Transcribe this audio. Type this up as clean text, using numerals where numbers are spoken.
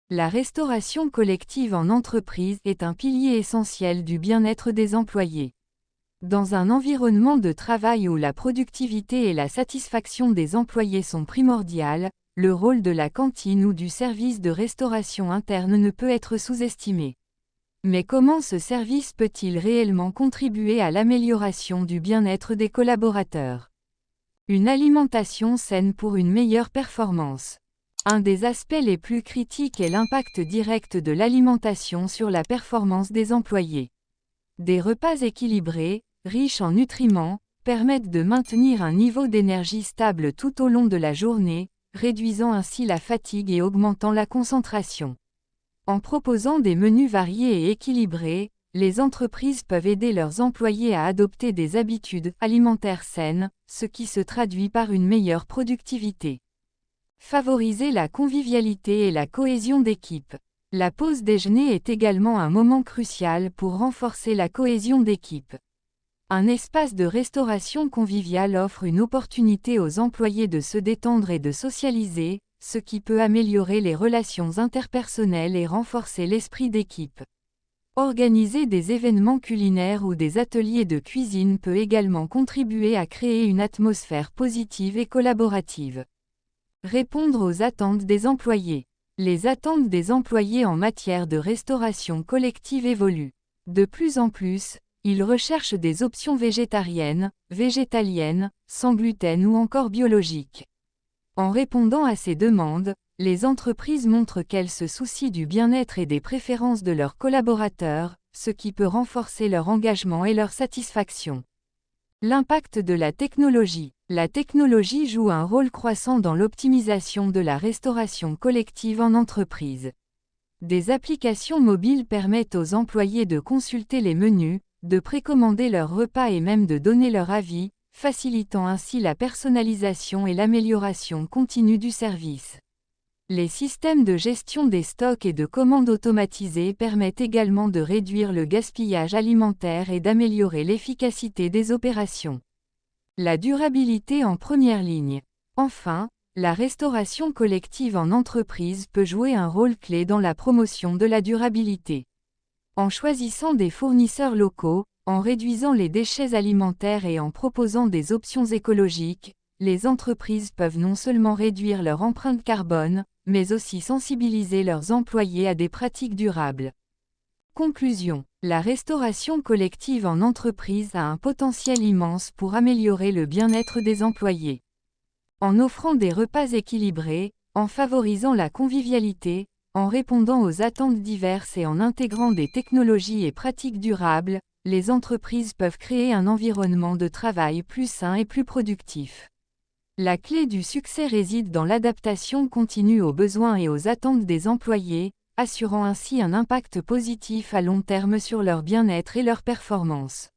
La restauration collective en entreprise est un pilier essentiel du bien-être des employés. Dans un environnement de travail où la productivité et la satisfaction des employés sont primordiales, le rôle de la cantine ou du service de restauration interne ne peut être sous-estimé. Mais comment ce service peut-il réellement contribuer à l'amélioration du bien-être des collaborateurs? Une alimentation saine pour une meilleure performance. Un des aspects les plus critiques est l'impact direct de l'alimentation sur la performance des employés. Des repas équilibrés, riches en nutriments, permettent de maintenir un niveau d'énergie stable tout au long de la journée, réduisant ainsi la fatigue et augmentant la concentration. En proposant des menus variés et équilibrés, les entreprises peuvent aider leurs employés à adopter des habitudes alimentaires saines, ce qui se traduit par une meilleure productivité. Favoriser la convivialité et la cohésion d'équipe. La pause déjeuner est également un moment crucial pour renforcer la cohésion d'équipe. Un espace de restauration conviviale offre une opportunité aux employés de se détendre et de socialiser, ce qui peut améliorer les relations interpersonnelles et renforcer l'esprit d'équipe. Organiser des événements culinaires ou des ateliers de cuisine peut également contribuer à créer une atmosphère positive et collaborative. Répondre aux attentes des employés. Les attentes des employés en matière de restauration collective évoluent. De plus en plus, ils recherchent des options végétariennes, végétaliennes, sans gluten ou encore biologiques. En répondant à ces demandes, les entreprises montrent qu'elles se soucient du bien-être et des préférences de leurs collaborateurs, ce qui peut renforcer leur engagement et leur satisfaction. L'impact de la technologie. La technologie joue un rôle croissant dans l'optimisation de la restauration collective en entreprise. Des applications mobiles permettent aux employés de consulter les menus, de précommander leurs repas et même de donner leur avis, facilitant ainsi la personnalisation et l'amélioration continue du service. Les systèmes de gestion des stocks et de commandes automatisées permettent également de réduire le gaspillage alimentaire et d'améliorer l'efficacité des opérations. La durabilité en première ligne. Enfin, la restauration collective en entreprise peut jouer un rôle clé dans la promotion de la durabilité. En choisissant des fournisseurs locaux, en réduisant les déchets alimentaires et en proposant des options écologiques, les entreprises peuvent non seulement réduire leur empreinte carbone, mais aussi sensibiliser leurs employés à des pratiques durables. Conclusion. La restauration collective en entreprise a un potentiel immense pour améliorer le bien-être des employés. En offrant des repas équilibrés, en favorisant la convivialité, en répondant aux attentes diverses et en intégrant des technologies et pratiques durables, les entreprises peuvent créer un environnement de travail plus sain et plus productif. La clé du succès réside dans l'adaptation continue aux besoins et aux attentes des employés, assurant ainsi un impact positif à long terme sur leur bien-être et leur performance.